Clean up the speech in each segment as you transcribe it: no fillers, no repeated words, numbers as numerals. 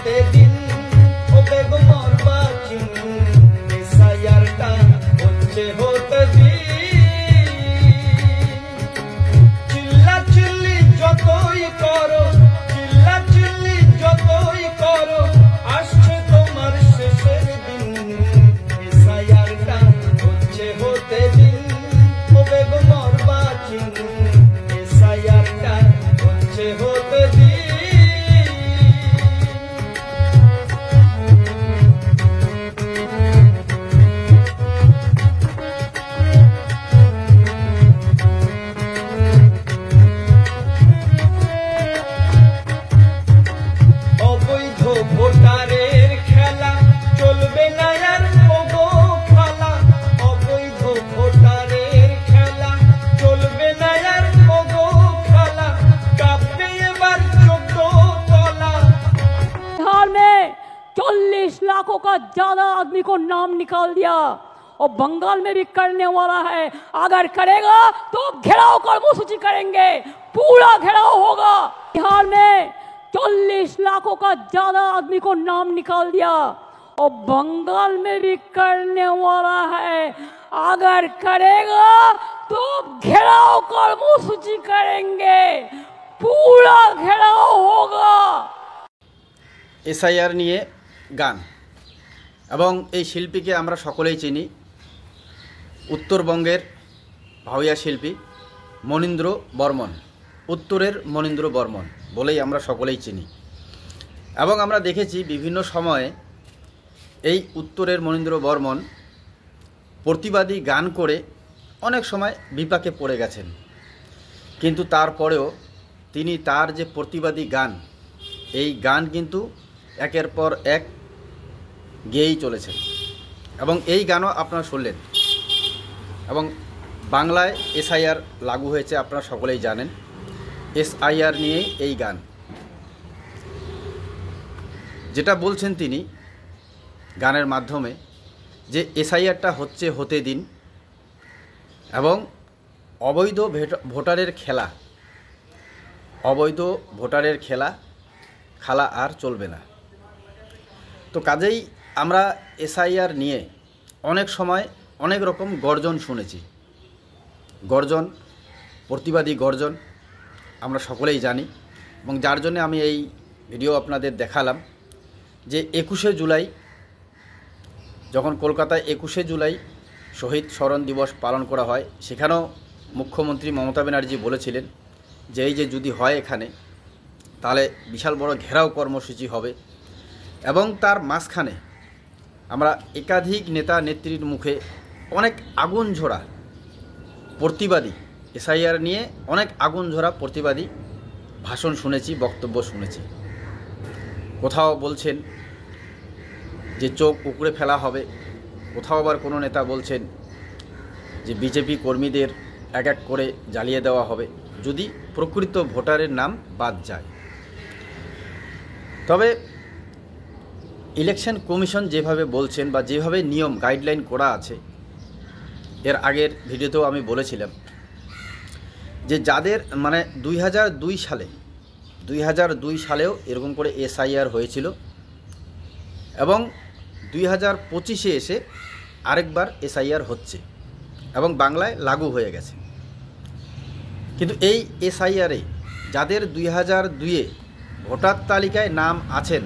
হতে দিন ও বেগম নির্বাচন এসআইআরটা হচ্ছে হতে দিন। চিল্লাচিল্লি যতই করো, চিল্লাচিল্লি যতই করো, আসছে তোমার শেষের দিন। এসআইআরটা হচ্ছে হতে দিন ও বেগম নির্বাচন এসআইআরটা হচ্ছে হতে দিন। অবৈধ ভোটারের খেলা চলবে না আর ওগো খালা, অবৈধ ভোটারের খেলা চলবে না আর ওগো খালা, কাঁপবে এবার 14 তলা। बिहार में 40 लाखों का ज्यादा आदमी को नाम निकाल दिया और बंगाल में भी करने वाला है। अगर करेगा तो घेराव कर्मसूची करेंगे, पूरा घेराव होगा। बिहार में 40 लाखों का ज्यादा आदमी को नाम निकाल दिया और बंगाल में भी करने वाला है। अगर करेगा तो घेराव कर्मसूची करेंगे, पूरा घेराव होगा। এসআইআর নিয়ে গান এবং এই শিল্পীকে আমরা সকলেই চিনি, উত্তরবঙ্গের ভাওয়াইয়া শিল্পী মনীন্দ্র বর্মন, উত্তরের মনীন্দ্র বর্মন বলেই আমরা সকলেই চিনি। এবং আমরা দেখেছি বিভিন্ন সময়ে এই উত্তরের মনীন্দ্র বর্মন প্রতিবাদী গান করে অনেক সময় বিপাকে পড়ে গেছেন, কিন্তু তারপরেও তিনি তার যে প্রতিবাদী গান, এই গান কিন্তু একের পর এক গেয়েই চলেছেন এবং এই গানও আপনারা শুনলেন। এবং বাংলায় এসআইআর লাগু হয়েছে, আপনারা সকলেই জানেন। এসআইআর নিয়ে এই গান যেটা বলছেন তিনি গানের মাধ্যমে, যে এসআইআরটা হচ্ছে হতে দিন এবং অবৈধ ভোটারের খেলা, অবৈধ ভোটারের খেলা আর চলবে না। তো কাজেই আমরা এসআইআর নিয়ে অনেক সময় অনেক রকম গর্জন শুনেছি, গর্জন, প্রতিবাদী গর্জন আমরা সকলেই জানি। এবং যার জন্য আমি এই ভিডিও আপনাদের দেখালাম যে 21শে জুলাই, যখন কলকাতায় 21শে জুলাই শহীদ স্মরণ দিবস পালন করা হয়, সেখানেও মুখ্যমন্ত্রী মমতা ব্যানার্জি বলেছিলেন যে এই যে যদি হয় এখানে, তাহলে বিশাল বড় ঘেরাও কর্মসূচি হবে। এবং তার মাঝখানে আমরা একাধিক নেতা নেত্রীর মুখে অনেক আগুন ঝরা প্রতিবাদী, এসআইআর নিয়ে অনেক আগুন ঝরা প্রতিবাদী ভাষণ শুনেছি, বক্তব্য শুনেছি। কোথাও বলছেন যে চোখ উপড়ে ফেলা হবে, কোথাও আবার কোনো নেতা বলছেন যে বিজেপি কর্মীদের এক এক করে জ্বালিয়ে দেওয়া হবে যদি প্রকৃত ভোটারের নাম বাদ যায়। তবে ইলেকশন কমিশন যেভাবে বলছেন বা যেভাবে নিয়ম গাইডলাইন করা আছে, এর আগের ভিডিওতেও আমি বলেছিলাম যে যাদের মানে 2002 সালেও এরকম করে এসআইআর হয়েছিল এবং 2025-এ এসে আরেকবার এসআইআর হচ্ছে এবং বাংলায় লাগু হয়ে গেছে। কিন্তু এই এসআইআরে যাদের 2002-এ ভোটার তালিকায় নাম আছেন,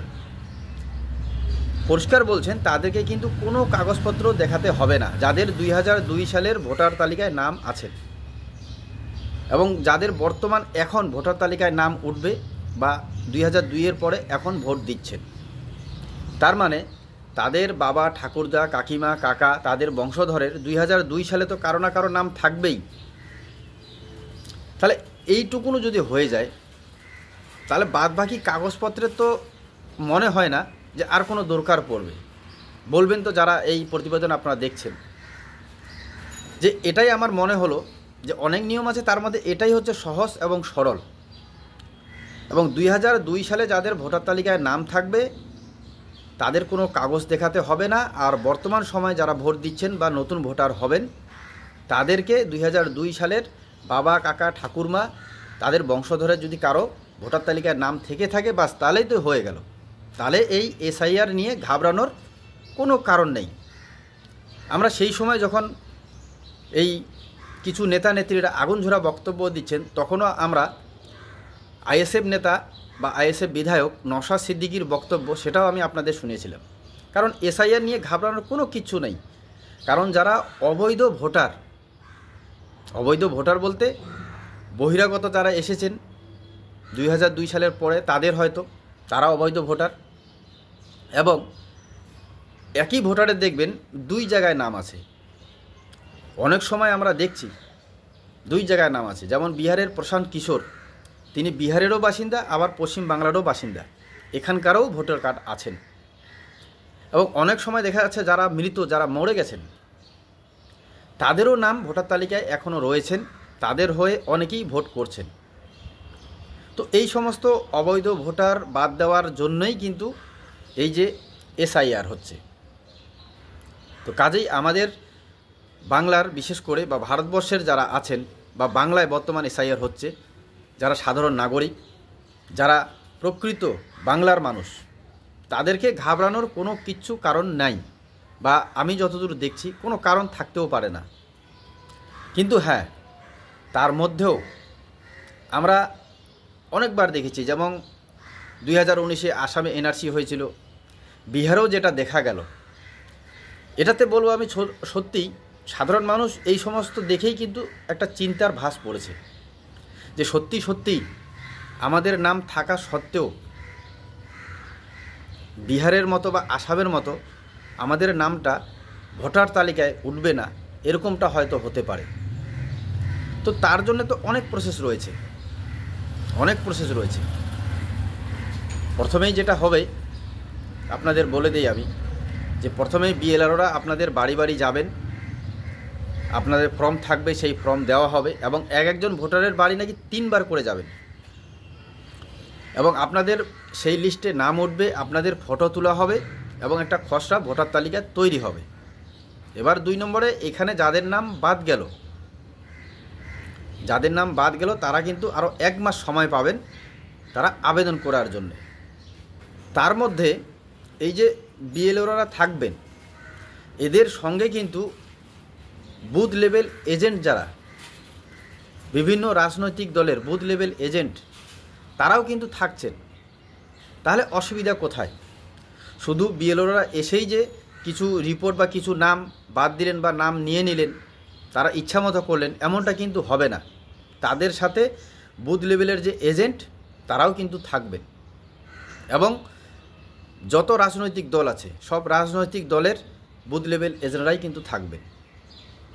পরিষ্কার বলছেন তাদেরকে কিন্তু কোনো কাগজপত্র দেখাতে হবে না, যাদের 2002 সালের ভোটার তালিকায় নাম আছেন এবং যাদের বর্তমান এখন ভোটার তালিকায় নাম উঠবে বা 2002-এর পরে এখন ভোট দিচ্ছেন। তার মানে তাদের বাবা, ঠাকুরদা, কাকিমা, কাকা, তাদের বংশধরের 2002 সালে তো কারো না কারো নাম থাকবেই। তাহলে এইটুকুনো যদি হয়ে যায়, তাহলে বাদবাকি কাগজপত্রের তো মনে হয় না যে আর কোনো দরকার পড়বে। বলবেন তো যারা এই প্রতিবেদন আপনারা দেখছেন, যে এটাই আমার মনে হলো যে অনেক নিয়ম আছে, তার মধ্যে এটাই হচ্ছে সহজ এবং সরল। এবং 2002 সালে যাদের ভোটার তালিকায় নাম থাকবে তাদের কোনো কাগজ দেখাতে হবে না, আর বর্তমান সময়ে যারা ভোট দিচ্ছেন বা নতুন ভোটার হবেন তাদেরকে 2002 সালের বাবা, কাকা, ঠাকুরমা, তাদের বংশধরের যদি কারো ভোটার তালিকায় নাম থেকে থাকে, বাস তাহলেই তো হয়ে গেল। তাহলে এই এসআইআর নিয়ে ঘাবড়ানোর কোনো কারণ নেই। আমরা সেই সময় যখন এই কিছু নেতা নেত্রীরা আগুনঝরা বক্তব্য দিচ্ছেন, তখনও আমরা আইএসএফ নেতা বা আইএসএফ বিধায়ক নওশাদ সিদ্দিকীর বক্তব্য সেটাও আমি আপনাদের শুনিয়েছিলাম। কারণ এসআইআর নিয়ে ঘাবড়ানোর কোনো কিচ্ছু নেই। কারণ যারা অবৈধ ভোটার বলতে বহিরাগত যারা এসেছেন 2002 সালের পরে, তাদের হয়তো তারা অবৈধ ভোটার। এবং একই ভোটারের দেখবেন 2 জায়গায় নাম আছে। অনেক সময় আমরা দেখছি 2 জায়গায় নাম আছে। যেমন বিহারের প্রশান্ত কিশোর, তিনি বিহারেরও বাসিন্দা, আবার পশ্চিম বাংলারও বাসিন্দা, এখানকারও ভোটার কার্ড আছেন। এবং অনেক সময় দেখা যাচ্ছে যারা মৃত, যারা মরে গেছেন, তাদেরও নাম ভোটার তালিকায় এখনও রয়েছেন, তাদের হয়ে অনেকেই ভোট করছেন। তো এই সমস্ত অবৈধ ভোটার বাদ দেওয়ার জন্যই কিন্তু এই যে এসআইআর হচ্ছে। তো কাজেই আমাদের বাংলার বিশেষ করে বা ভারতবর্ষের যারা আছেন বা বাংলায় বর্তমান এসআইআর হচ্ছে, যারা সাধারণ নাগরিক, যারা প্রকৃত বাংলার মানুষ, তাদেরকে ঘাবড়ানোর কোনো কিচ্ছু কারণ নাই, বা আমি যতদূর দেখছি কোনো কারণ থাকতেও পারে না। কিন্তু হ্যাঁ, তার মধ্যেও আমরা অনেকবার দেখেছি, যেমন 2019-এ আসামে এনআরসি হয়েছিল, বিহারেও যেটা দেখা গেল, এটাতে বলবো আমি সত্যিই সাধারণ মানুষ এই সমস্ত দেখেই কিন্তু একটা চিন্তার ভাস পড়েছে যে সত্যি আমাদের নাম থাকা সত্ত্বেও বিহারের মতো বা আসামের মতো আমাদের নামটা ভোটার তালিকায় উঠবে না, এরকমটা হয়তো হতে পারে। তো তার জন্য তো অনেক প্রসেস রয়েছে। প্রথমেই যেটা হবে আপনাদের বলে দিই আমি, যে প্রথমেই বিএলআরওরা আপনাদের বাড়ি বাড়ি যাবেন, আপনাদের ফর্ম থাকবে, সেই ফর্ম দেওয়া হবে, এবং একজন ভোটারের বাড়ি নাকি 3 বার করে যাবেন, এবং আপনাদের সেই লিস্টে নাম উঠবে, আপনাদের ফটো তোলা হবে, এবং একটা খসড়া ভোটার তালিকা তৈরি হবে। এবার 2 নম্বরে, এখানে যাদের নাম বাদ গেল তারা কিন্তু আরও 1 মাস সময় পাবেন তারা আবেদন করার জন্য। তার মধ্যে এই যে বিএলওরা থাকবেন, এদের সঙ্গে কিন্তু বুথ লেভেল এজেন্ট, যারা বিভিন্ন রাজনৈতিক দলের বুথ লেভেল এজেন্ট, তারাও কিন্তু থাকছেন। তাহলে অসুবিধা কোথায়? শুধু বিএলওরা এসেই যে কিছু রিপোর্ট বা কিছু নাম বাদ দিলেন বা নাম নিয়ে নিলেন, তারা ইচ্ছামতো করলেন, এমনটা কিন্তু হবে না। তাদের সাথে বুথ লেভেলের যে এজেন্ট, তারাও কিন্তু থাকবেন, এবং যত রাজনৈতিক দল আছে সব রাজনৈতিক দলের বুথ লেভেল এজেন্টরাই কিন্তু থাকবে।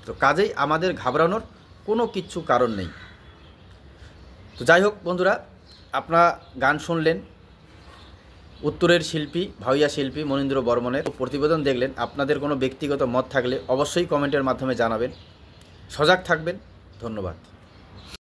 তো কাজেই আমাদের ঘাবড়ানোর কোনো কিচ্ছু কারণ নেই। তো যাই হোক বন্ধুরা, আপনারা গান শুনলেন, উত্তরের শিল্পী, ভাওইয়া শিল্পী মনীন্দ্র বর্মনের প্রতিবেদন দেখলেন। আপনাদের কোনো ব্যক্তিগত মত থাকলে অবশ্যই কমেন্টের মাধ্যমে জানাবেন। সজাগ থাকবেন। ধন্যবাদ।